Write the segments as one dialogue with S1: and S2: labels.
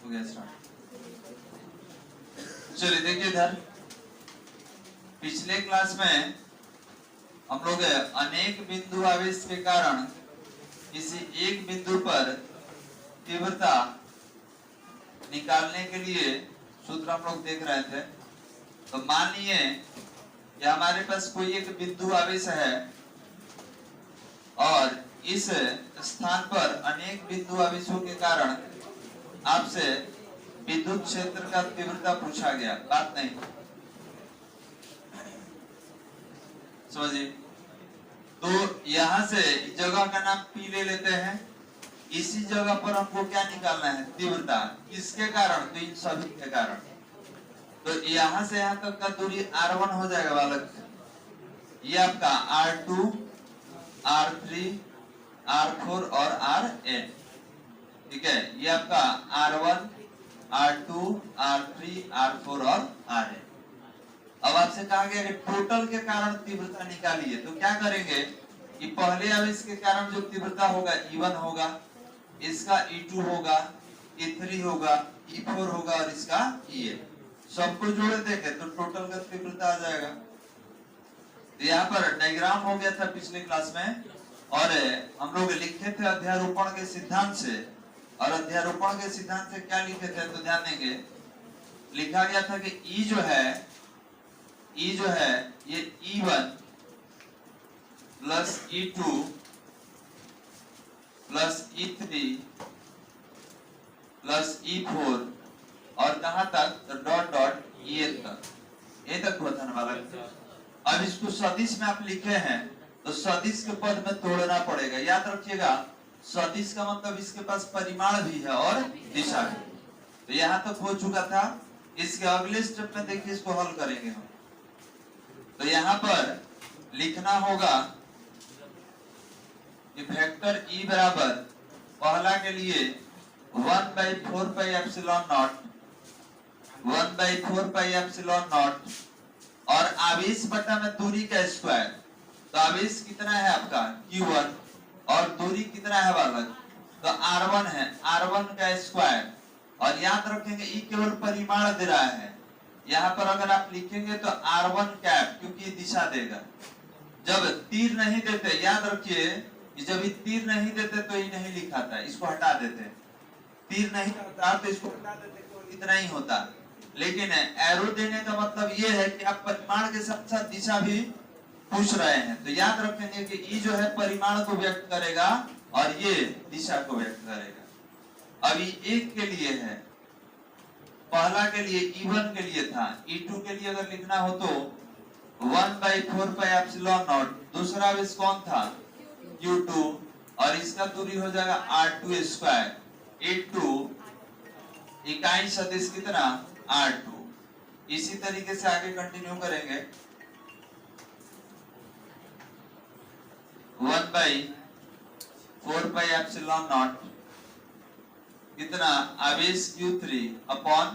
S1: हो गया स्टार्ट। चलिए देखिए इधर पिछले क्लास में हम लोग अनेक बिंदु आवेश के कारण किसी एक बिंदु पर तीव्रता निकालने के लिए सूत्र हम लोग देख रहे थे। तो मान लीजिए कि हमारे पास कोई एक बिंदु आवेश है और इस स्थान पर अनेक बिंदु आवेशों के कारण आपसे विद्युत क्षेत्र का तीव्रता पूछा गया। बात नहीं समझिए। तो यहां से जगह का नाम P ले लेते हैं। इसी जगह पर हमको क्या निकालना है? तीव्रता। किसके कारण? तो इन सभी के कारण। तो यहां से यहां तक का दूरी R1 हो जाएगा बालक। ये आपका R2, R3, R4 और Rn। ठीक है, ये आपका R1, R2, R3, R4 और Rn। अब आपसे कहा गया कि टोटल के कारण तीव्रता निकालिए। तो क्या करेंगे कि पहले आवेश के कारण जो तीव्रता होगा E1 होगा, इसका E2 होगा, E3 होगा, E4 होगा और इसका En। सबको जोड़ देंगे तो टोटल का तीव्रता आ जाएगा। तो यहाँ पर डायग्राम हो गया था पिछले क्लास में और हम लोग लिखे थे अध्यारोपण के सिद्धांत से। और अध्यारोपण के सिद्धांत से क्या लिखे थे तो ध्यान देंगे, लिखा गया था कि E जो है ये E1 plus E2 plus E3 plus E4 और कहां तक? डॉट डॉट En तक। ये तक हुआ था ना बालक। अब इसको सदिश में आप लिखे हैं तो सदिश के पद में तोड़ना पड़ेगा। याद रखिएगा, सदिश का मतलब इसके पास परिमाण भी है और दिशा भी। तो यहाँ तक हो चुका था। इसके अगले स्टेप में देखिए, इसको हल करेंगे हम। तो यहाँ पर लिखना होगा कि वेक्टर E बराबर पहला के लिए 1/4 pi epsilon not, 1/4 pi epsilon not और आवेश बटा में दूरी का स्क्वायर। तो आवेश कितना है आपका? Q1 और दूरी कितना है बालक? तो R1 है, R1 का स्क्वायर। और याद रखेंगे E केवल परिमाण दे रहा है। यहाँ पर अगर आप लिखेंगे तो R1 कैप, क्योंकि ये दिशा देगा। जब तीर नहीं देते, याद रखिए कि जब ये तीर नहीं देते तो ये नहीं लिखा था, इसको हटा देते। तीर नहीं होता तो इसको हटा देते तो इतना ही होता। लेकिन एरो देने का मतलब ये है कि आप परिमाण के साथ साथ दिशा भी पूछ रहे हैं। तो याद रखेंगे कि E जो है परिमाण को व्यक्त करेगा और ये दिशा को व्यक्त करेगा। अभी एक के लिए है, पहला के लिए E1 के लिए था। E2 के लिए अगर लिखना हो तो 1/4 पाई एप्सिलॉन नॉट। दूसरा आवेश कौन था? Q2 और इसका दूरी हो जाएगा R2 स्क्वायर। E2 इकाई सदिश कितना? R2। इसी तरीके से आगे कंटिन्यू करेंगे। 1/4 पाई एप्सिलॉन नॉट कितना? आवेश Q3 अपॉन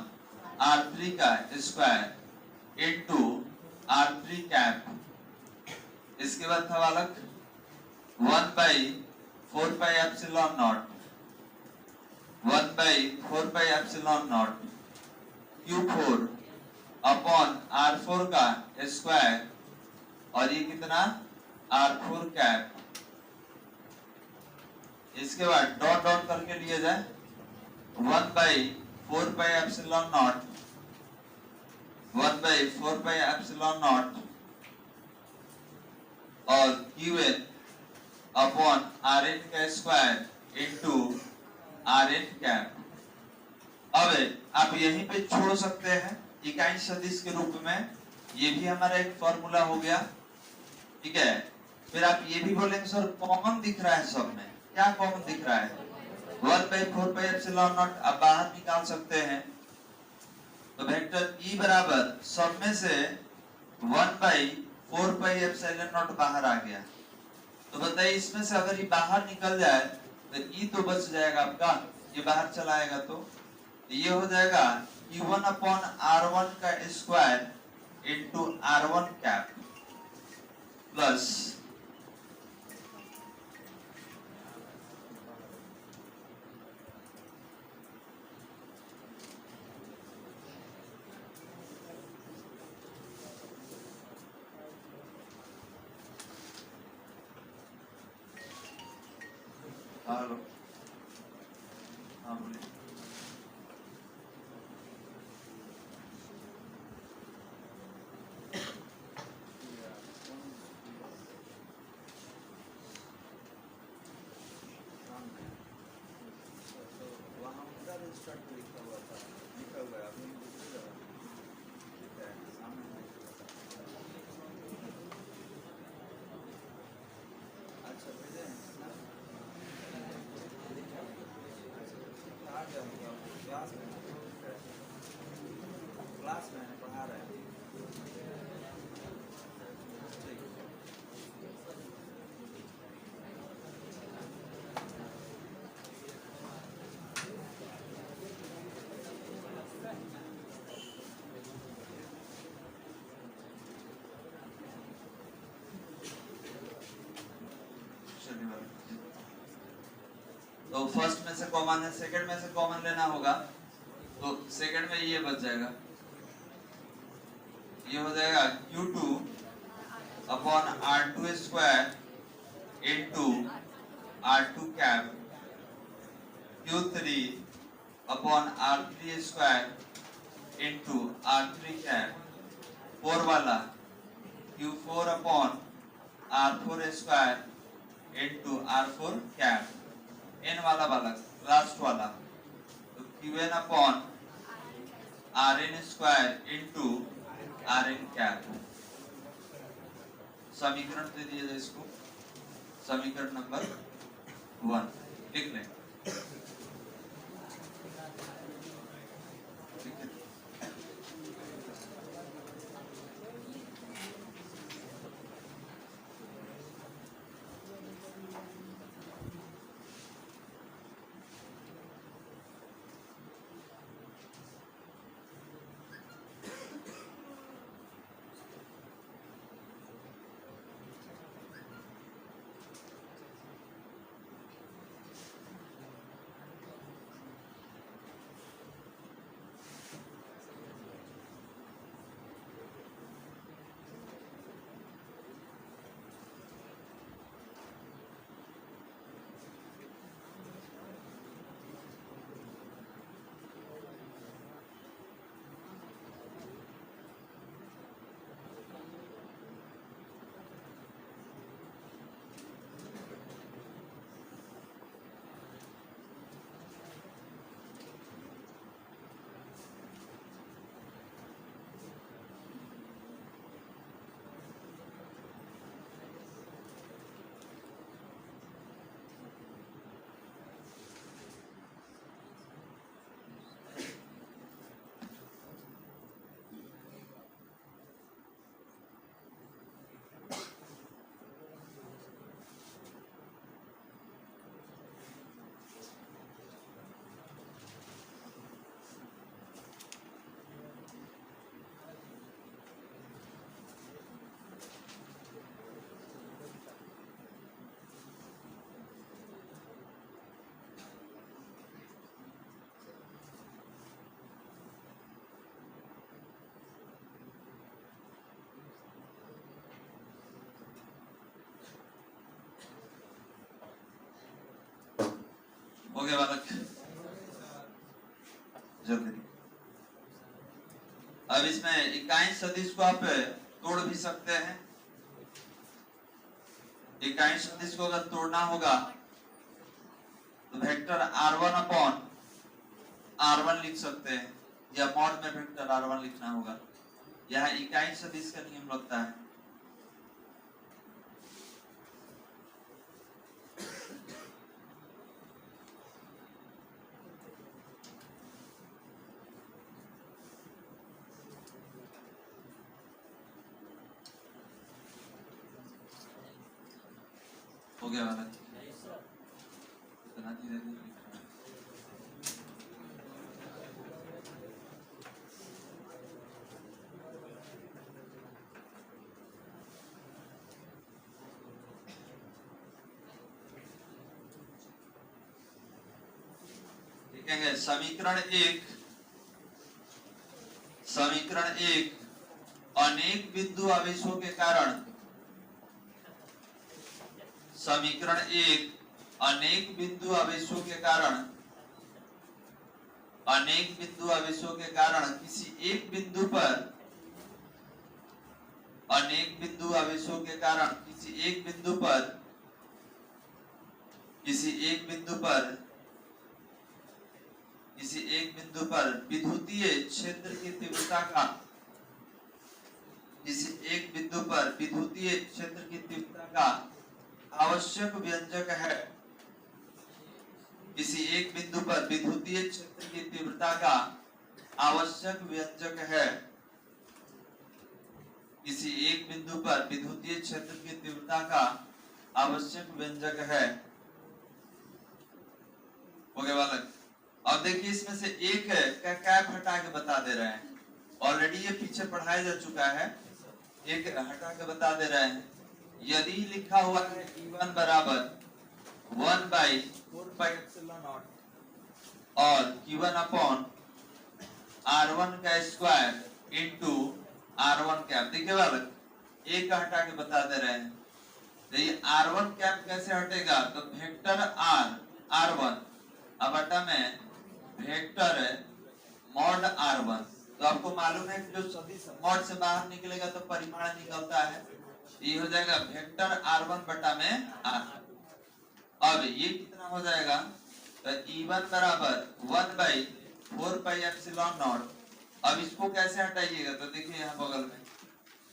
S1: R3 का स्क्वायर इनटू R3 कैप। इसके बाद था बालक 1/4 pi epsilon not, 1/4 pi epsilon not Q4 upon R4 का स्क्वायर और ये कितना? R4 cap. इसके बाद डॉट डॉट करके लिए जाए 1/4 pi epsilon not, 1/4 pi epsilon not और Qn अपॉन Rn का स्क्वायर इनटू Rn कैप। अब आप यहीं पे छोड़ सकते हैं इकाई सदिश के रूप में। ये भी हमारा एक फॉर्मूला हो गया। ठीक है, फिर आप ये भी बोलेंगे सर कॉमन दिख रहा है सब में। क्या कॉमन दिख रहा है? 1/4 पाई एप्सिलॉन नॉट आप बाहर निकाल सकते हैं। तो वेक्टर E बराबर सब में से 1/4 पाई एप्सिलॉन नॉट बाहर आ गया। तो बताइए इसमें से अगर ये बाहर निकल जाए तो E तो बच जाएगा आपका, ये बाहर चलाएगा तो ये हो जाएगा Q1 अपॉन R1 का square into R1 cap plus
S2: shortcut पे लिखा हुआ था, लिखा हुआ है अभी दूसरी जगह लिखा है सामने में। अच्छा भेजे ना, आ गया होगा क्लास में, क्लास में पढ़ा रहे हैं। ठीक है।
S1: तो फर्स्ट में से कॉमन है, सेकंड में से कॉमन लेना होगा, तो सेकंड में ये बच जाएगा, ये हो जाएगा Q2 upon R2 square into R2 cap, Q3 upon R3 square into R3 cap, 4 वाला Q4 upon R4 square into R4 cap, n वाला लास्ट वाला तो Qn upon Rn square into Rn cap. समीकरण दे दिया जाए इसको, समीकरण नंबर 1 लिख लें। हो गया बालक, जल्दी। अब इसमें इकाई सदिश को आप तोड़ भी सकते हैं। इकाई सदिश को अगर तोड़ना होगा तो वेक्टर R1 अपॉन R1 लिख सकते हैं, या मॉड में वेक्टर R1 लिखना होगा। यह इकाई सदिश का नियम लगता है। हो गया वाला, इतना धीरे धीरे लिखना है। लिखेंगे समीकरण 1 अनेक बिंदु आवेशों के कारण, समीकरण 1 अनेक बिंदु आवेशों के कारण, अनेक बिंदु आवेशों के कारण किसी एक बिंदु पर, अनेक बिंदु आवेशों के कारण किसी एक बिंदु पर, किसी एक बिंदु पर किसी एक बिंदु पर विद्युतीय क्षेत्र की तीव्रता का किसी एक बिंदु पर विद्युतीय क्षेत्र की तीव्रता का आवश्यक व्यंजक है। किसी एक बिंदु पर विद्युतीय क्षेत्र की तीव्रता का आवश्यक व्यंजक है। किसी एक बिंदु पर विद्युतीय क्षेत्र की तीव्रता का आवश्यक व्यंजक है। ओके बालक, अब देखिए इसमें से एक का कैप हटा के बता दे रहे हैं। ऑलरेडी ये पीछे पढ़ाया जा चुका है, एक हटा के बता दे रहे हैं। यदि लिखा हुआ है E1 बराबर 1/4πε0 और Q1 अपॉन R1 का स्क्वायर इंटू R1 कैप। देखिए बालक, एक का हटा के बता दे रहे हैं। तो ये R1 कैप कैसे हटेगा? तो वेक्टर R1 अब हटा में वेक्टर मॉड R1। तो आपको मालूम है कि जो सदिश मॉड से बाहर निकलेगा तो परिमाण निकलता है। ये हो जाएगा वेक्टर R1 बटा में R। अब ये कितना हो जाएगा? तो E1 बराबर 1/4πε0। अब इसको कैसे हटाइएगा? तो देखिए यहाँ बगल में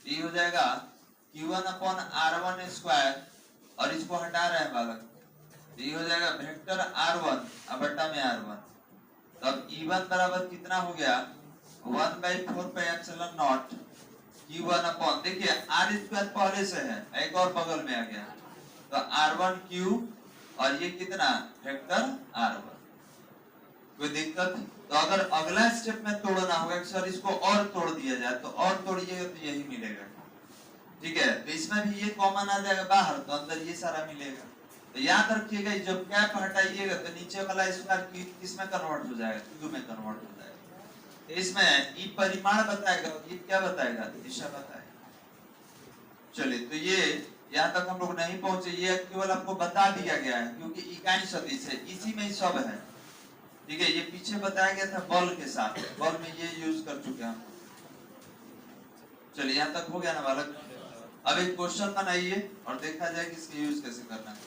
S1: ये हो जाएगा Q1 अपॉन R1 स्क्वायर और इसको हटा रहे हैं बालक। ये हो जाएगा वेक्टर R1 बटा में R1। तब E1 बराबर कितना हो गया? 1/4πε0 Q1 अपॉन, देखिए R स्क्वायर पहले से है, एक और बगल में आ गया तो R1 Q और ये कितना वेक्टर R1। कोई दिक्कत? तो अगर अगला स्टेप में तोड़ना होगा कि सर इसको और तोड़ दिया जाए, तो और तोड़िएगा तो यही मिलेगा। ठीक है, तो इसमें भी ये कॉमन आ जाएगा बाहर, तो अंदर ये सारा मिलेगा। तो याद रखिएगा जब कैप हटाइएगा तो नीचे वाला स्क्वायर किसमें कन्वर्ट हो जाएगा? Q में कन्वर्ट हो जाएगा। तो इसमें ये परिमाण बताएगा, ये क्या बताएगा? दिशा बताएगा। चलिए, तो ये यहाँ तक हम लोग नहीं पहुंचे, ये केवल आपको बता दिया गया है क्योंकि इकाई सदिश है, इसी में ही सब है। ठीक है, ये पीछे बताया गया था बल के साथ, बल में ये यूज कर चुके हैं। चलिए, यहाँ तक हो गया ना बालक? अब एक क्वेश्चन बनाइए और देखा जाए कि इसका यूज कैसे करना है।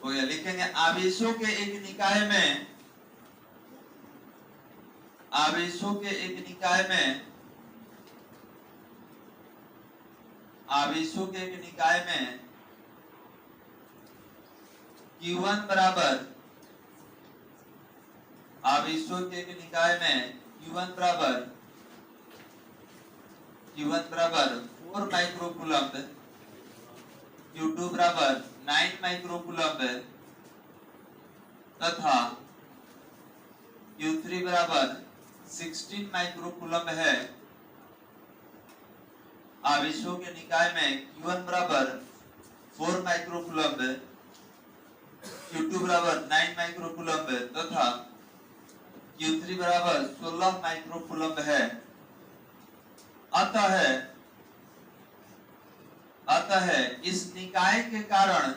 S1: हो गया, लिखेंगे आवेशों के एक निकाय में, आवेशों के एक निकाय में, आवेशों के एक निकाय में Q1 बराबर, आवेशों के एक निकाय में Q1 बराबर 4 माइक्रोकूलम्ब, Q2 बराबर 9 माइक्रोकूलम्ब तथा Q3 बराबर 16 माइक्रोकूलम्ब है। आवेशों के निकाय में Q1 बराबर 4 माइक्रोकूलम्ब, Q2 बराबर 9 माइक्रोकूलम्ब तथा Q3 बराबर 16 माइक्रोकूलम्ब है। अतः इस निकाय के कारण,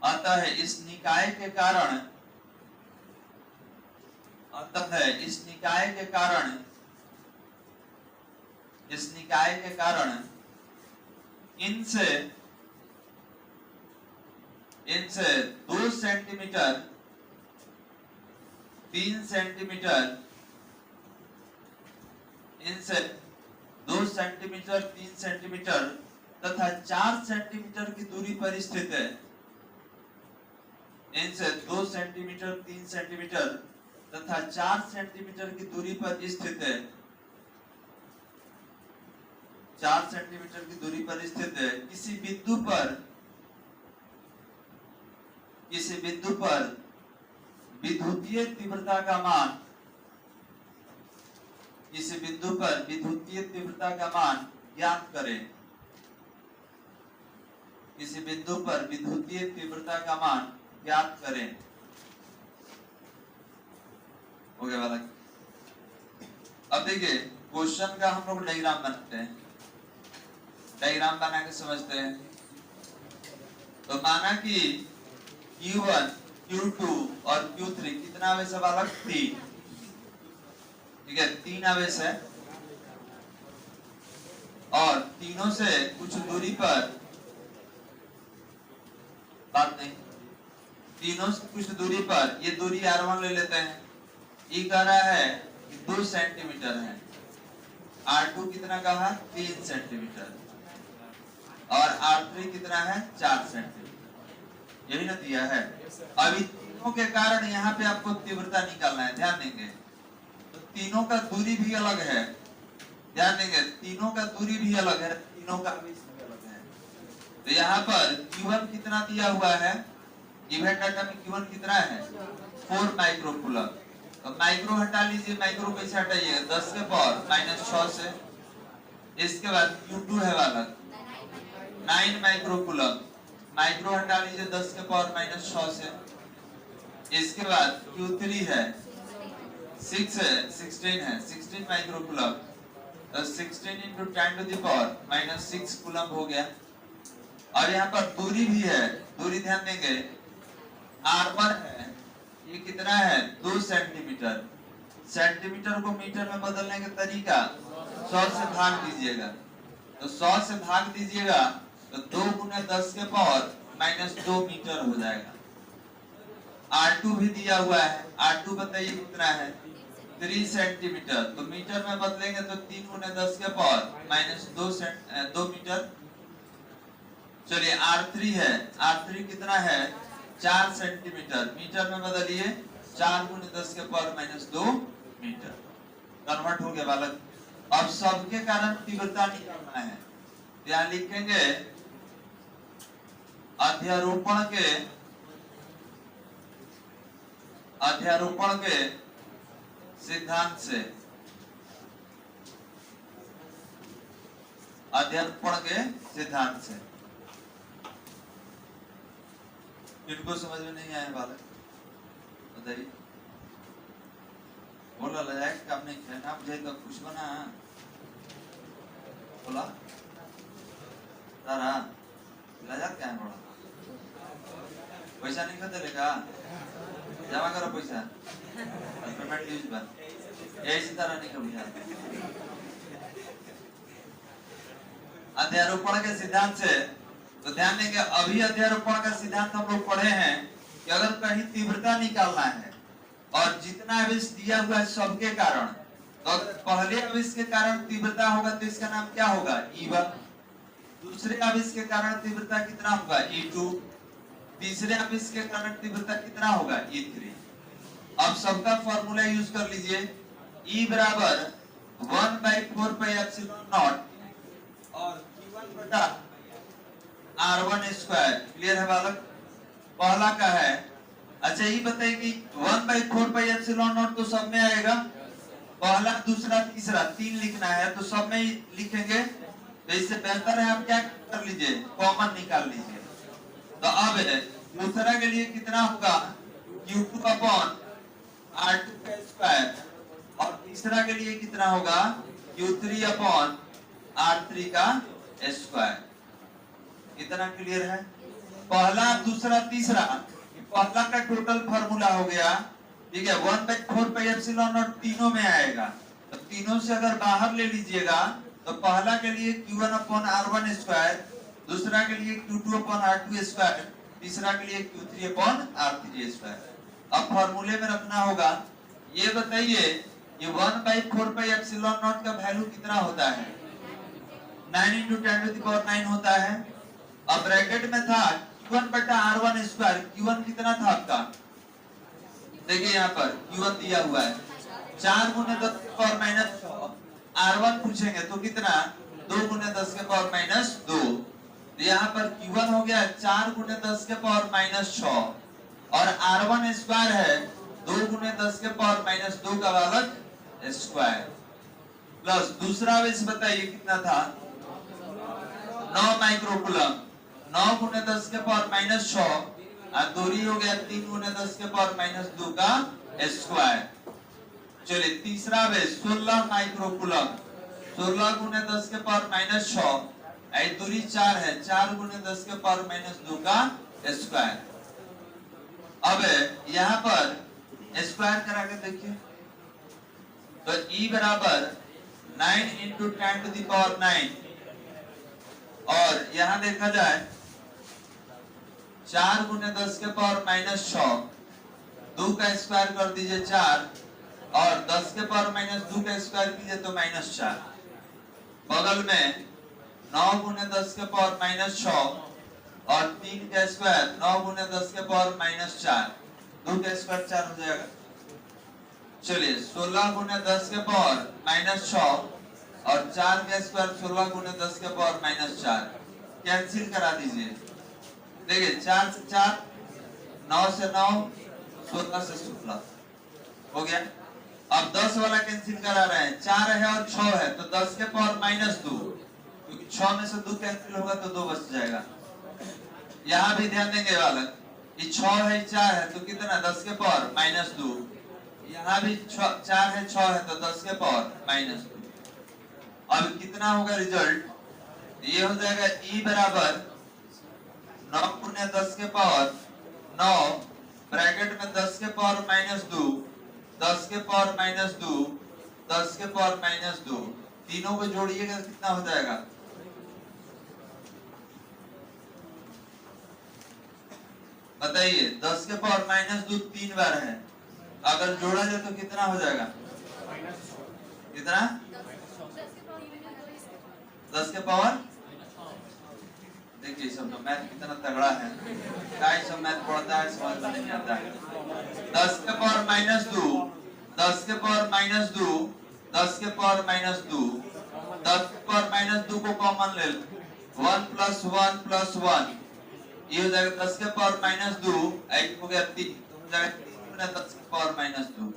S1: अतः इस निकाय के कारण, अतः इस निकाय के कारण, इस निकाय के कारण इनसे 2 सेंटीमीटर 3 सेंटीमीटर, इनसे 2 सेंटीमीटर 3 सेंटीमीटर तथा 4 सेंटीमीटर की दूरी पर स्थित है। इनसे 2 सेंटीमीटर 3 सेंटीमीटर तथा 4 सेंटीमीटर की दूरी पर स्थित है, 4 सेंटीमीटर की दूरी पर स्थित है। किसी बिंदु पर, किसी बिंदु पर विद्युतीय तीव्रता का मान, किसी बिंदु पर विद्युतीय तीव्रता का मान ज्ञात करें। किसी बिंदु पर विद्युतीय तीव्रता का मान ज्ञात करें। हो गया बालक? अब देखिए क्वेश्चन का हम लोग डायग्राम बनाते हैं, डायग्राम बना के समझते हैं। तो माना कि Q1, Q2 और Q3 कितना आवेश है बालक? 3। ठीक है, 3 आवेश है। और तीनों से कुछ दूरी पर, बात नहीं, तीनों से कुछ दूरी पर ये दूरी R1 ले लेते हैं। ये कह रहा है कि 2 सेंटीमीटर है। R2 कितना कहा? 3 सेंटीमीटर। और R3 कितना है? 4 सेंटीमीटर। यही ना दिया है। अभी तीनों के कारण यहाँ पे आपको तीव्रता निकालना है, ध्यान देंगे। तो तीनों का दूरी भी अलग है, ध्यान देंगे। तीनों का दूरी भी अलग है, तीनों का आवेश भी अलग है। तो यहाँ पर Q1 कितना दिया हुआ है? इवेंट डाटा में Q1 कितना है? 4 माइक्रोकूलम। तो माइक्रो हटा लीजिए, माइक्रो कैसे हटाइएगा? 10 के पावर -6 से। इसके बाद Q2 है वाला 9 माइक्रोकूलम, माइक्रो हटा लीजिए 10 के पावर -6 से। इसके बाद Q3 है 16 है 16 माइक्रोकूलम। तो 16 into 10 to the power -6 coulomb हो गया। और यहाँ पर दूरी भी है, दूरी ध्यान देंगे। R1 है, ये कितना है? 2 सेंटीमीटर। सेंटीमीटर को मीटर में बदलने का तरीका 100 से भाग दीजिएगा। तो 100 से भाग दीजिएगा तो 2 × 10 के पावर -2 मीटर हो जाएगा। R2 भी दिया हुआ है, R2 बताइए कितना है? 3 सेंटीमीटर। तो मीटर में बदलेंगे तो 3 × 10 के पावर -2 मीटर। चलिए R3 है, R3 कितना है? 4 सेंटीमीटर। मीटर में बदलिए 4 × 10 के पावर -2 मीटर। कन्वर्ट हो गया बालक। अब सबके कारण तीव्रता निकालना है। यहाँ लिखेंगे अध्यारोपण के सिद्धांत से, अध्यारोपण के सिद्धांत से। किनको समझ में नहीं आया बालक? बताइए। बोला लायक काम नहीं किया ना, मुझे तो कुछ बना बोला तारा लायक क्या है? बोला पैसा नहीं खाता लेगा, जमा करो पैसा, पेमेंट यूज पर ऐसी तरह नहीं कभी। अध्यारोपण के सिद्धांत से तो ध्यान देंगे, अभी अध्यारोपण का सिद्धांत हम लोग पढ़े हैं कि अगर कहीं तीव्रता निकालना है और जितना आवेश दिया हुआ है सबके कारण, तो अगर पहले आवेश के कारण तीव्रता होगा तो इसका नाम क्या होगा? E1। दूसरे आवेश के कारण तीव्रता कितना होगा? E2। तीसरे आवेश के कारण तीव्रता कितना होगा? E3। अब सबका फॉर्मूला यूज कर लीजिए। E बराबर 1/4 पाई एप्सिलॉन नॉट और Q1 बटा R1 स्क्वायर। क्लियर है बालक? पहला का है। अच्छा ये बताइए कि 1/4 पाई एप्सिलॉन नॉट तो सब में आएगा, पहला दूसरा तीसरा 3 लिखना है तो सब में लिखेंगे। तो इससे बेहतर है आप क्या कर लीजिए, कॉमन निकाल लीजिए। तो अब दूसरा के लिए कितना होगा? Q2 अपॉन R2 का स्क्वायर। और तीसरा के लिए कितना होगा? Q3 अपॉन R3 का स्क्वायर। कितना क्लियर है? पहला दूसरा तीसरा, पहला का टोटल फार्मूला हो गया, ठीक है। 1/4 पाई एप्सिलॉन नॉट तीनों में आएगा। तो तीनों से अगर बाहर ले लीजिएगा तो पहला के लिए Q1 अपॉन R1 स्क्वायर, दूसरा के लिए Q2 अपॉन R2 स्क्वायर, तीसरा के लिए Q3 अपॉन R3 स्क्वायर। अब फार्मूले में रखना होगा। ये बताइए ये 1/4 पाई एप्सिलॉन नॉट का वैल्यू कितना होता है? 9 × 10⁹ होता है। अब ब्रैकेट में था Q1 बटा R1 स्क्वायर। Q1 कितना था आपका? देखिए यहाँ पर Q1 दिया हुआ है 4 × 10⁻⁻⁶। R1 पूछेंगे तो कितना? 2 × 10⁻²। तो यहाँ पर Q1 हो गया 4 × 10⁻⁻⁶ और R1 स्क्वायर है 2 × 10⁻²का बालक स्क्वायर। प्लस दूसरा आवेश बताइए कितना था? 9 माइक्रोकूलम। 9 × 10⁻⁻⁶ और दूरी हो गया 3 × 10⁻² का स्क्वायर। चलिए तीसरा आवेश 16 माइक्रोकूलम। 16 × 10⁻⁻⁶ दूरी 4 है, 4 × 10⁻² का स्क्वायर। अब यहाँ पर स्क्वायर करा के देखिए तो E बराबर 9 × 10⁹ और यहाँ देखा जाए 4 गुने 10 के पावर माइनस 6, 2 का स्क्वायर कर दीजिए 4, और 10 के पावर माइनस 2 का स्क्वायर कीजिए तो माइनस 4। बगल में 9 गुने 10 के पावर माइनस 6 और 3 का स्क्वायर 9 गुने 10 के पावर माइनस 4, 2 का स्क्वायर 4 हो जाएगा। चलिए 16 गुने 10 के पावर माइनस 6 और 4 का स्क्वायर 16 गुने 10 के पावर माइनस 4, कैंसिल करा दीजिए। देखिए 4 से 4, 9 से 9, 16 से 16 हो गया। अब 10 वाला कैंसिल करा रहे हैं, 4 है और 6 है तो 10 के पावर माइनस 2, क्योंकि 6 में से 2 कैंसिल होगा तो 2 बच जाएगा। यहाँ भी ध्यान देंगे बालक, ये 6 है 4 है तो कितना 10 के पावर माइनस 2, यहाँ भी 4 है 6 है तो 10 के पावर माइनस 2। अब कितना होगा रिजल्ट, ये हो जाएगा E बराबर 9 गुने 10 के पावर 9 ब्रैकेट में 10 के पावर माइनस 2, 10 के पावर माइनस 2, 10 के पावर माइनस 2, तीनों को जोड़िएगा कितना हो जाएगा, बताइए। 10 के पावर माइनस 2 3 बार है, अगर जोड़ा जाए तो कितना हो जाएगा, कितना 10 के पावर। देखिए सब मैथ कितना तगड़ा है, क्या सब मैथ पढ़ता है समझ में नहीं आता है। 10 के पावर माइनस 2, 10 के पावर माइनस 2, 10 के पावर माइनस 2, 10 के पावर माइनस 2 को कॉमन ले लो, 1 प्लस 1 प्लस 1, ये हो जाएगा 10 के पावर माइनस 2, एक हो गया 3, तो हो जाएगा 3 गुना 10 के पावर माइनस 2।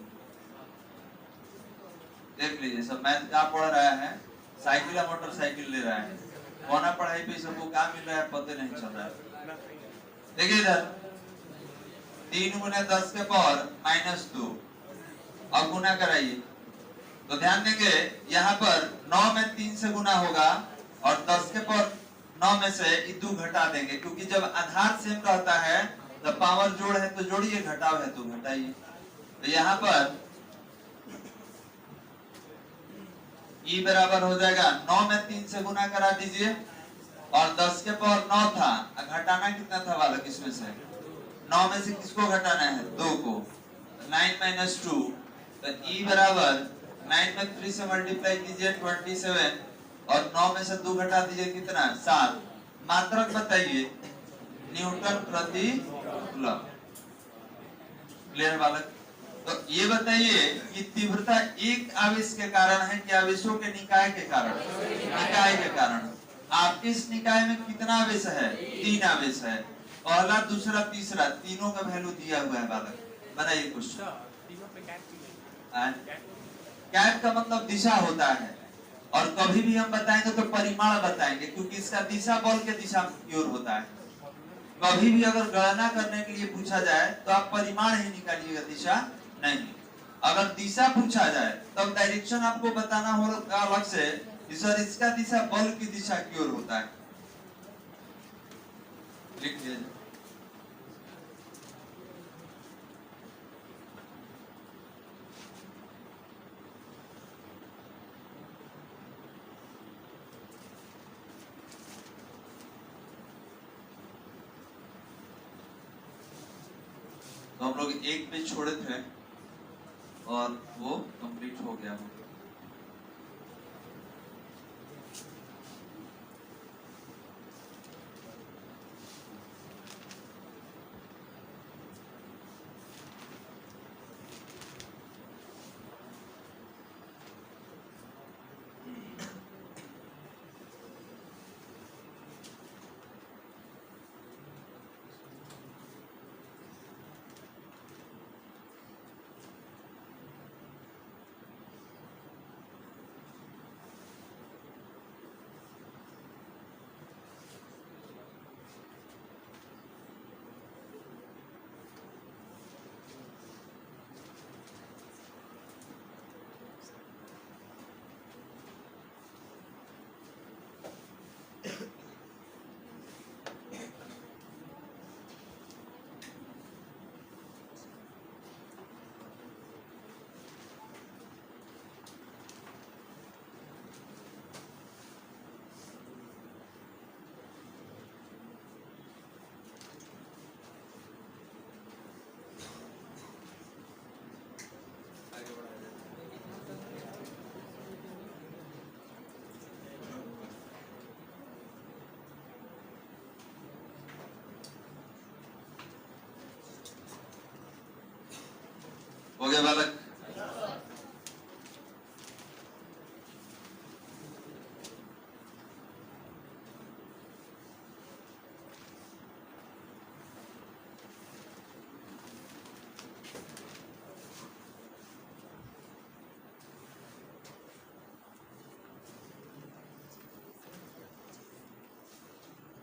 S1: देख लीजिए सब मैथ क्या पढ़ रहा है, साइकिल या मोटरसाइकिल ले रहा है, कोना पढ़ाई पे सबको क्या मिल रहा है पता नहीं चल रहा है। देखिए इधर 3 गुना 10 के पावर माइनस 2, अब गुना कराइए तो ध्यान देंगे यहाँ पर 9 में 3 से गुना होगा और 10 के पावर 9 में से 2 घटा देंगे, क्योंकि जब आधार सेम रहता है जब पावर जोड़ है तो जोड़िए, घटाव है तो घटाइए। तो यहाँ पर E बराबर हो जाएगा 9 में 3 से गुना करा दीजिए और 10 के पावर 9 था, घटाना कितना था बालक इसमें से, 9 में से किसको घटाना है 2 को, 9 माइनस 2, तो E बराबर 9 में 3 से मल्टीप्लाई कीजिए 27 और 9 में से 2 घटा दीजिए कितना 7। मात्रक बताइए, न्यूटन प्रति कूलम। क्लियर बालक। तो ये बताइए कि तीव्रता एक आवेश के कारण है कि आवेशों के निकाय के कारण, निकाय के कारण। आपके इस निकाय में कितना आवेश है, 3 आवेश है, पहला दूसरा तीसरा, तीनों का वैल्यू दिया हुआ है बालक। बनाइए क्वेश्चन। कैट का मतलब दिशा होता है, और कभी भी हम बताएंगे तो परिमाण बताएंगे, क्योंकि इसका दिशा बल के दिशा की ओर होता है। कभी भी अगर गणना करने के लिए पूछा जाए तो आप परिमाण ही निकालिएगा, दिशा नहीं। अगर दिशा पूछा जाए तब डायरेक्शन आपको बताना होगा अलग से, सर इसका दिशा बल की दिशा की ओर होता है, लिख लीजिए। तो हम लोग एक पेज छोड़े थे और वो कंप्लीट हो गया। गया बालक?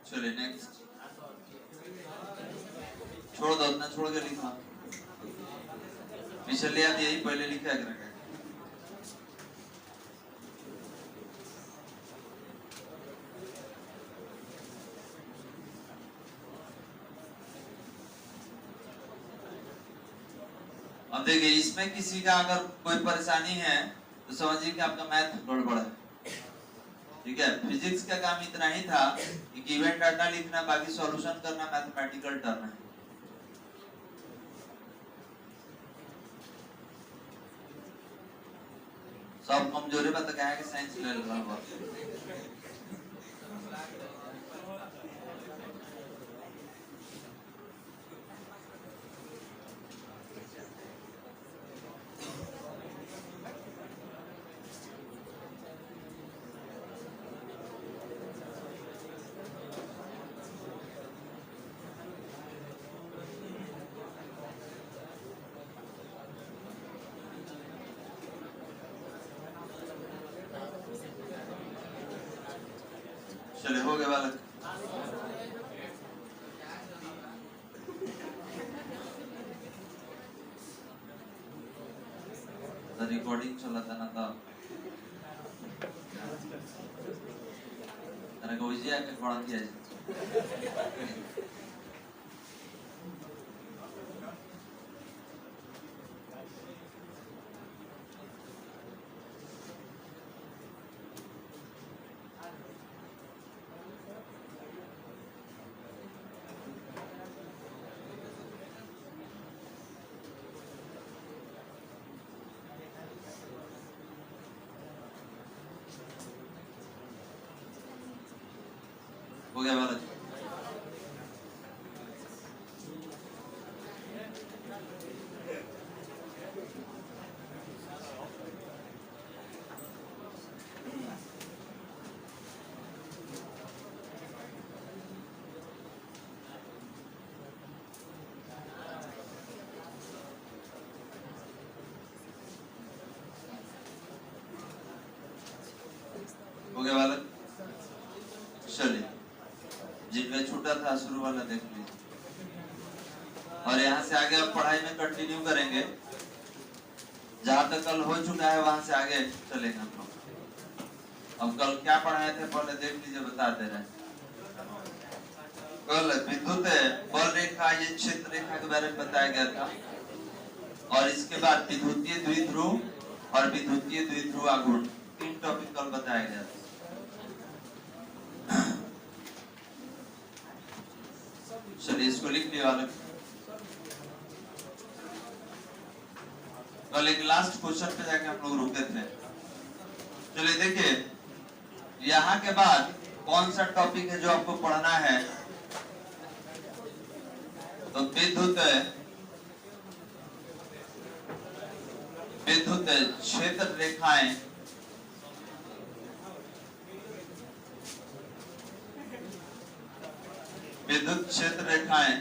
S1: चलिए नेक्स्ट। छोड़ दो, उतना छोड़ के लिखना। पिछले याद यही पहले लिखा है। अब देखिए, इसमें किसी का अगर कोई परेशानी है तो समझिए कि आपका मैथ गड़बड़ है। ठीक है, फिजिक्स का काम इतना ही था कि गिवन डाटा लिखना, बाकी सॉल्यूशन करना मैथमेटिकल टर्म है। सब कमजोरी बता क्या है कि साइंस ले रहा है। चले हो गए बालक? रिकॉर्डिंग चला था ना, था तेरा कोई जी आके पढ़ा दिया जी। हो गया बालक? हो गया बालक? चलिए, जिनमें छूटा था शुरू वाला देख लीजिए, और यहाँ से आगे अब पढ़ाई में कंटिन्यू करेंगे। जहाँ तक कल हो चुका है वहां से आगे चलेंगे हम लोग। अब कल क्या पढ़ाए थे पहले देख लीजिए, बता दे रहे हैं। कल विद्युत बल रेखा, ये क्षेत्र रेखा के बारे में बताया गया था, और इसके बाद विद्युतीय द्विध्रुव और विद्युतीय द्विध्रुव आघूर्ण, 3 टॉपिक कल बताया गया था। चलिए इसको लिख लिया वाले। कल एक लास्ट क्वेश्चन पे जाके हम लोग रुके थे। चलिए देखिए, यहाँ के बाद कौन सा टॉपिक है जो आपको पढ़ना है? तो विद्युत क्षेत्र रेखाएं, विद्युत क्षेत्र रेखाएं,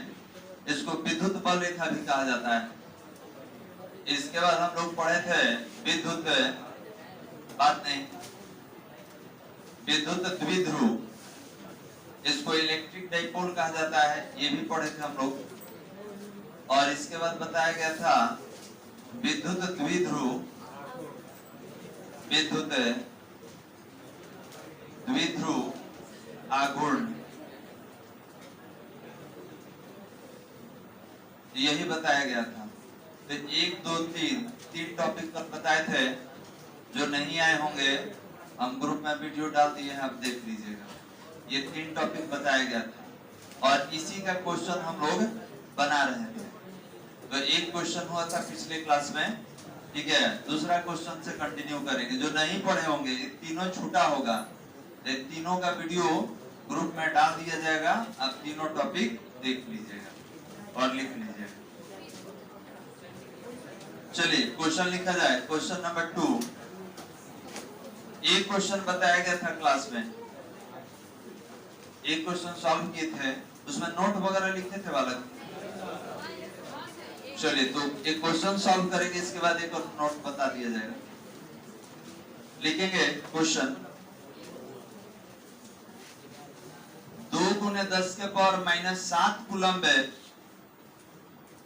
S1: इसको विद्युत बल रेखा भी कहा जाता है। इसके बाद हम लोग पढ़े थे विद्युत, बात नहीं, विद्युत द्विध्रुव, इसको इलेक्ट्रिक डाइपोल कहा जाता है, ये भी पढ़े थे हम लोग। और इसके बाद बताया गया था विद्युत द्विध्रुव, विद्युत द्विध्रुव आघूर्ण, यही बताया गया था। तो 1 2 3 टॉपिक कल बताए थे। जो नहीं आए होंगे, हम ग्रुप में वीडियो डाल दिए हैं, आप देख लीजिएगा। ये 3 टॉपिक बताया गया था, और इसी का क्वेश्चन हम लोग बना रहे थे। तो एक क्वेश्चन हुआ था पिछले क्लास में, ठीक है। दूसरा क्वेश्चन से कंटिन्यू करेंगे। जो नहीं पढ़े होंगे, ये तीनों छूटा होगा, ये तीनों का वीडियो ग्रुप में डाल दिया जाएगा। आप तीनों टॉपिक देख लीजिएगा और लिख लीजिएगा। चलिए क्वेश्चन लिखा जाए। क्वेश्चन नंबर 2, एक क्वेश्चन बताया गया था क्लास में, एक क्वेश्चन सॉल्व किए थे, उसमें नोट वगैरह लिखे थे बालक। चलिए तो एक क्वेश्चन सॉल्व करेंगे, इसके बाद एक और नोट बता दिया जाएगा। लिखेंगे क्वेश्चन 2 गुने 10 के पावर माइनस 7 कूलम्ब है।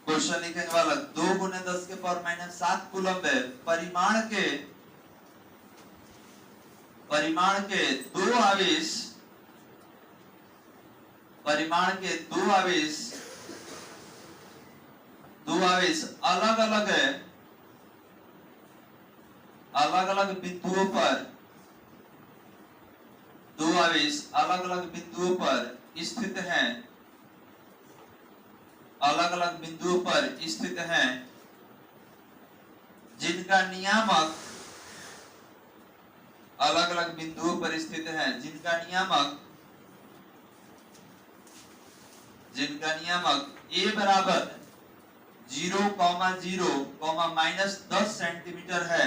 S1: क्वेश्चन लिखेंगे बालक 2 गुने 10 के पावर माइनस 7 कूलम्ब है। परिमाण के दो आवेश, परिमाण के दो आवेश अलग अलग है, अलग अलग बिंदुओं पर, दो आवेश अलग अलग बिंदुओं पर स्थित हैं, अलग अलग बिंदुओं पर स्थित हैं, जिनका नियामक, अलग अलग बिंदुओं पर स्थित हैं, जिनका नियामक a बराबर 0,0, माइनस 10 सेंटीमीटर है,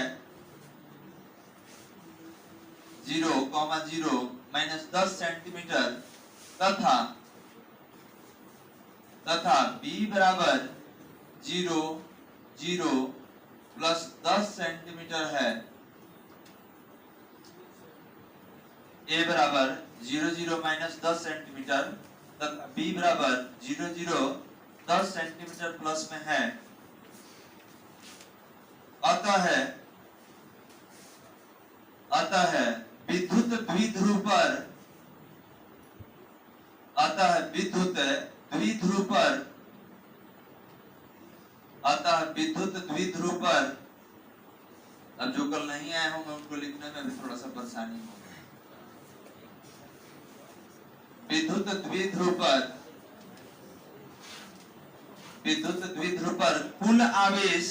S1: 0,0 माइनस 10 सेंटीमीटर, तथा b बराबर 0,0 प्लस 10 सेंटीमीटर है। a बराबर 0,0 माइनस 10 सेंटीमीटर तथा b बराबर 0,0 10 सेंटीमीटर प्लस में है। अतः विद्युत द्विध्रुव पर, अब जो कल नहीं आए होंगे उनको लिखने में भी थोड़ा सा परेशानी होगी। विद्युत द्विध्रुव पर कुल आवेश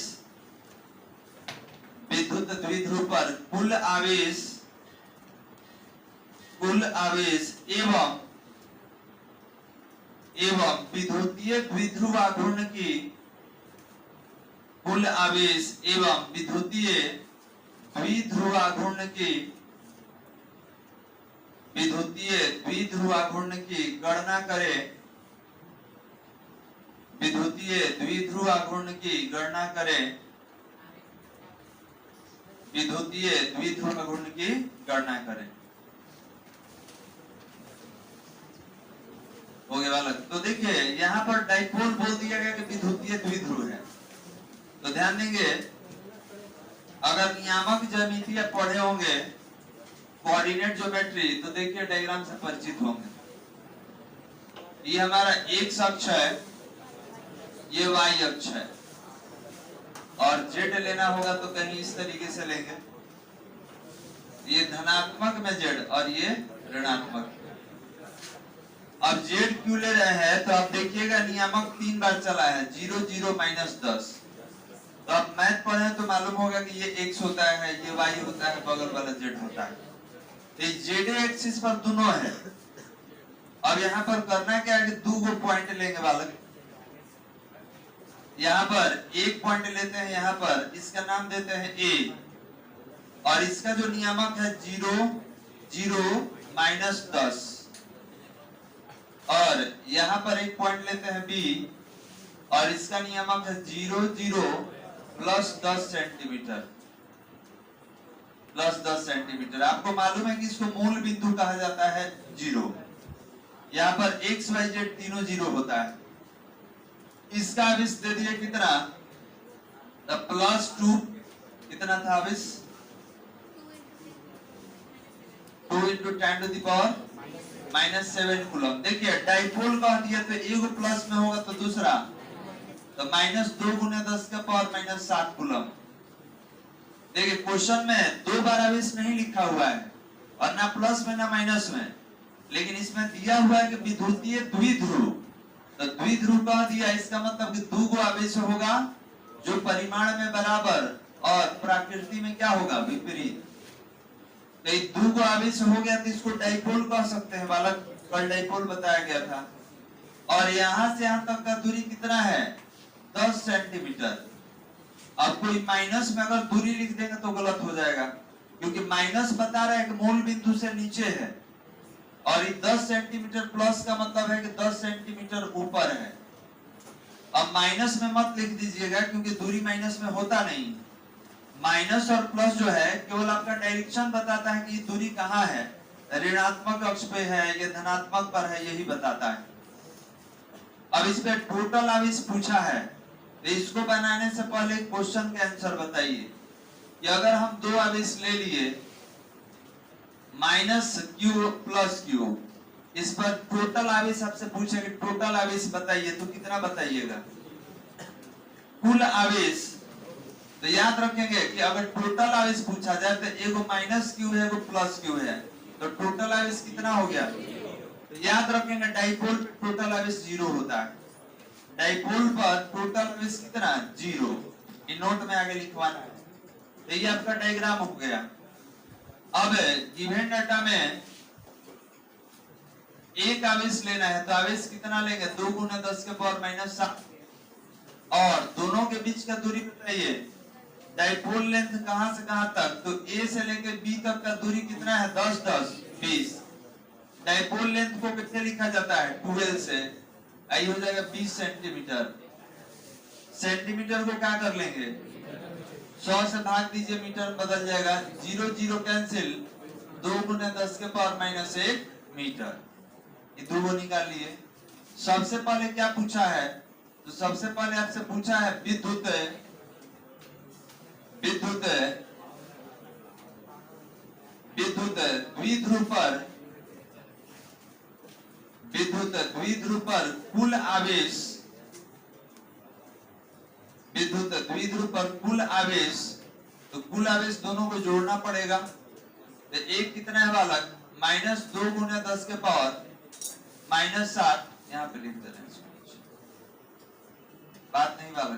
S1: एवं विद्युतीय द्विध्रुव आघूर्ण की कुल आवेश एवं विद्युतीय द्विध्रुव आघूर्ण की गणना करें, विद्युतीय द्विध्रुव आघूर्ण की गणना करें, विद्युतीय द्विध्रुव आघूर्ण की गणना करें। हो गया बालक। तो देखिए यहाँ पर डाइपोल बोल दिया गया कि विद्युतीय द्विध्रुव है, तो ध्यान देंगे अगर नियामक ज्यामिति आप पढ़े होंगे, कोऑर्डिनेट ज्योमेट्री, तो देखिए डायग्राम से परिचित होंगे। ये हमारा एक्स अक्ष है, ये वाई अक्ष है, और जेड लेना होगा तो कहीं इस तरीके से लेंगे, ये धनात्मक में जेड और ये ऋणात्मक। अब जेड क्यों ले रहे हैं, तो आप देखिएगा नियामक 3 बार चला है, 0, 0, माइनस 10। तो आप मैथ पढ़े तो मालूम होगा कि ये एक्स होता है, ये वाई होता है, बगल वाला जेड होता है। तो जेड एक्सिस पर दोनों है। अब यहाँ पर करना क्या है कि 2 पॉइंट लेंगे बालक। यहाँ पर एक पॉइंट लेते हैं, यहाँ पर इसका नाम देते हैं ए, और इसका जो नियामक है 0, 0, माइनस 10, और यहाँ पर एक पॉइंट लेते हैं बी, और इसका नियामक है 0, 0 प्लस 10 सेंटीमीटर, प्लस 10 सेंटीमीटर। आपको मालूम है कि इसको मूल बिंदु कहा जाता है 0। यहाँ पर एक्स वाई जेड तीनों 0 होता है। इसका आवेश दे दिए कितना, +2, कितना था आवेश, 2 × 10⁻⁻7 कूलम। देखिए डाइपोल कह दिया तो एक प्लस में होगा तो दूसरा, तो -2 × 10⁻⁻7 कूलम। देखिए क्वेश्चन में 2 बार आवेश नहीं लिखा हुआ है, और ना प्लस में ना माइनस में, लेकिन इसमें दिया हुआ है कि विद्युतीय द्विध्रुव। तो द्विध्रुव कह दिया, इसका मतलब कि 2 आवेश होगा जो परिमाण में बराबर और प्रकृति में क्या होगा, विपरीत। तो 2 आवेश हो गया तो इसको डाइपोल कह सकते हैं बालक, कल डाइपोल बताया गया था। और यहाँ से यहाँ तक का दूरी कितना है, 10 सेंटीमीटर। अब कोई माइनस में अगर दूरी लिख देंगे तो गलत हो जाएगा, क्योंकि माइनस बता रहा है कि मूल बिंदु से नीचे है, और ये 10 सेंटीमीटर प्लस का मतलब है कि 10 सेंटीमीटर ऊपर है। अब माइनस में मत लिख दीजिएगा, क्योंकि दूरी माइनस में होता नहीं। माइनस और प्लस जो है केवल आपका डायरेक्शन बताता है कि ये दूरी कहाँ है, ऋणात्मक अक्ष पे है या धनात्मक पर है, यही बताता है। अब इस पे टोटल आवेश पूछा है, तो इसको बनाने से पहले क्वेश्चन का आंसर बताइए कि अगर हम दो आवेश ले लिए माइनस क्यू प्लस क्यू, इस पर टोटल आवेश आपसे पूछे कि टोटल आवेश बताइए, तो कितना बताइएगा? कुल आवेश। तो याद रखेंगे कि अगर टोटल आवेश पूछा जाए तो एगो माइनस क्यू है, एगो प्लस क्यू है, तो टोटल आवेश कितना हो गया? तो याद रखेंगे डाइपोल पे टोटल आवेश 0 होता है। डाइपोल पर टोटल आवेश कितना? 0। इन नोट में आगे लिखवाना है। तो ये आपका डायग्राम हो गया। अब गिवन डाटा में एक आवेश लेना है, तो आवेश कितना लेंगे? 2 गुना 10 के पावर माइनस 7। और दोनों के बीच का दूरी बताइए। डाइपोल लेंथ कहां से कहां तक? तो ए से लेकर बी तक का दूरी कितना है? 10 10 20। डाइपोल लेंथ को कितने लिखा जाता है? 12 से। आई हो जाएगा 20 सेंटीमीटर। सेंटीमीटर को क्या कर लेंगे? 100 से भाग दीजिए, मीटर बदल जाएगा। 0 0 कैंसिल, 2 गुना 10 के पावर माइनस 1 मीटर। ये दो को निकाल लिए। सबसे पहले क्या पूछा है? तो सबसे पहले आपसे पूछा है विद्युत विद्युत विद्युत द्विध्रुव पर विद्युत द्विध्रुव पर कुल आवेश, विद्युत द्विध्रुव पर कुल आवेश, तो कुल आवेश दोनों को जोड़ना पड़ेगा। तो एक कितना है वाला? माइनस 2 गुना 10 के पावर माइनस 7। यहाँ पे लिख दे रहे हैं, बात नहीं वाला।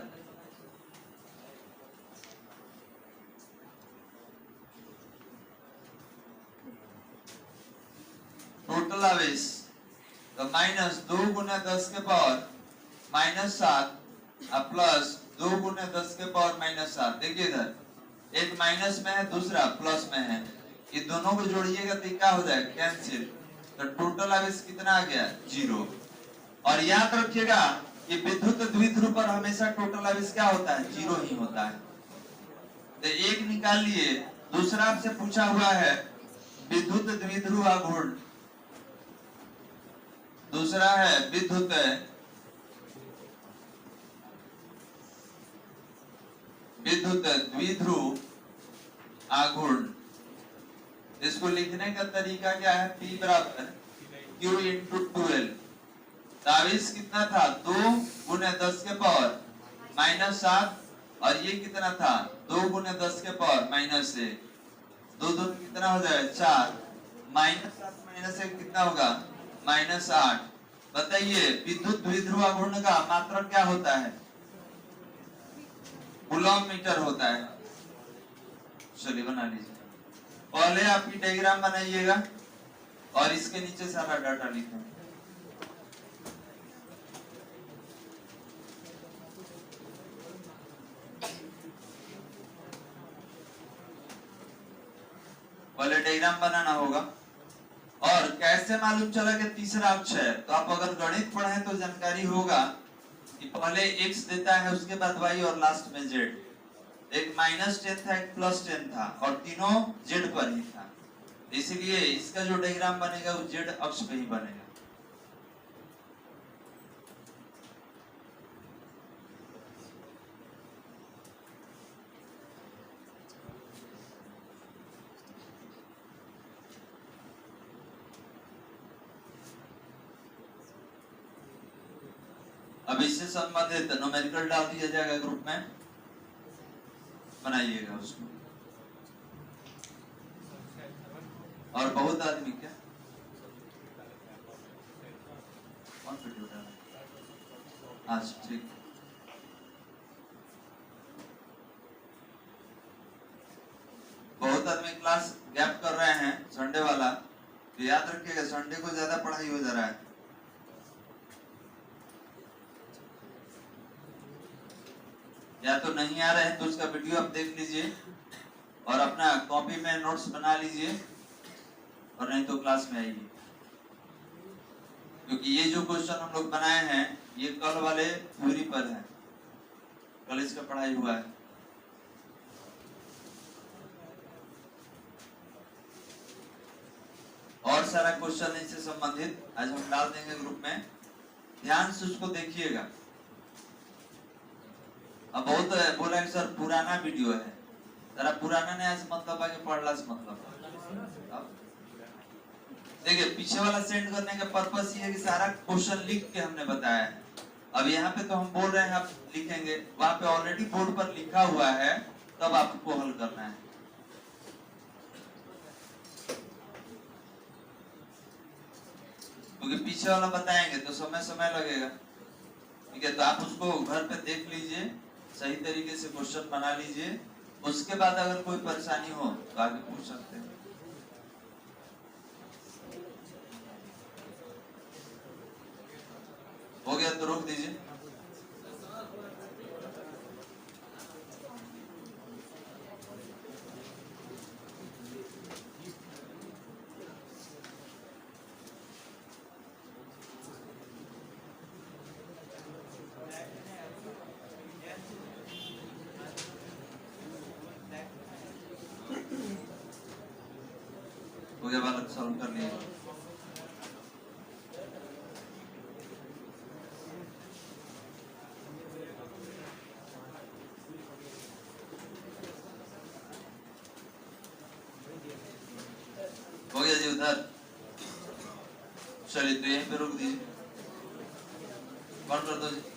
S1: टोटल आवेश तो माइनस 2 गुना 10 के पावर माइनस 7 प्लस 2 गुना 10 के पावर माइनस 7। देखिए इधर एक माइनस में है, दूसरा प्लस में है, ये दोनों को जोड़िएगा तो क्या हो जाएगा? कैंसिल। तो टोटल आवेश कितना आ गया? 0। और याद रखिएगा कि विद्युत द्विध्रुव पर हमेशा टोटल आवेश क्या होता है? 0 ही होता है। तो एक निकाल लिए। दूसरा आपसे पूछा हुआ है विद्युत द्विध्रुव आघूर्ण। दूसरा है विद्युत द्विध्रुव आघूर्ण। इसको लिखने का तरीका क्या है? P बराबर Q इंटू 12। आवेश कितना था? 2 गुना 10 के पावर माइनस 7, और ये कितना था? 2 गुना 10 के पावर माइनस 1। 2 2 कितना हो जाएगा? 4। माइनस 7 माइनस 1 कितना होगा? माइनस 8। बताइए विद्युत द्विध्रुव आघूर्ण का मात्रक क्या होता है? कूलम मीटर होता है। चलिए बना लीजिए। पहले आपकी डायग्राम बनाइएगा और इसके नीचे सारा डाटा लिखें। पहले डायग्राम बनाना होगा। और कैसे मालूम चला कि तीसरा अक्ष है? तो आप अगर गणित पढ़े तो जानकारी होगा कि पहले x देता है, उसके बाद y और लास्ट में z। एक -10 था, एक +10 था, और तीनों z पर ही था। इसलिए इसका जो डायग्राम बनेगा वो z अक्ष पे ही बनेगा। अब इससे संबंधित न्यूमेरिकल डाल दिया जाएगा ग्रुप में, बनाइएगा उसको। और बहुत आदमी क्या कौन वीडियो डाला आज? ठीक, बहुत आदमी क्लास गैप कर रहे हैं संडे वाला, तो याद रखिएगा संडे को ज्यादा पढ़ाई हो जा रहा है। या तो नहीं आ रहे हैं तो उसका वीडियो आप देख लीजिए और अपना कॉपी में नोट्स बना लीजिए, और नहीं तो क्लास में आइए, क्योंकि ये जो क्वेश्चन हम लोग बनाए हैं ये कल वाले थ्योरी पर है, कल इसका पढ़ाई हुआ है। और सारा क्वेश्चन इससे संबंधित आज हम डाल देंगे ग्रुप में, ध्यान से उसको देखिएगा। अब बहुत बोला कि सर पुराना वीडियो है, जरा पुराना नया से मतलब आगे पढ़ला से मतलब। देखिए पीछे वाला सेंड करने का पर्पस ये है कि सारा क्वेश्चन लिख के हमने बताया है। अब यहाँ पे तो हम बोल रहे हैं आप लिखेंगे, वहां पे ऑलरेडी बोर्ड पर लिखा हुआ है, तब आपको हल करना है। क्योंकि पीछे वाला बताएंगे तो समय लगेगा, ठीक है। तो आप उसको घर पे देख लीजिए, सही तरीके से क्वेश्चन बना लीजिए, उसके बाद अगर कोई परेशानी हो तो आगे पूछ सकते हैं। हो गया तो रोक दीजिए। हो गया, बालक सॉल्व कर लिया। हो गया जी उधर, चलिए तो यहीं पे रोक दीजिए, बंद कर दो जी।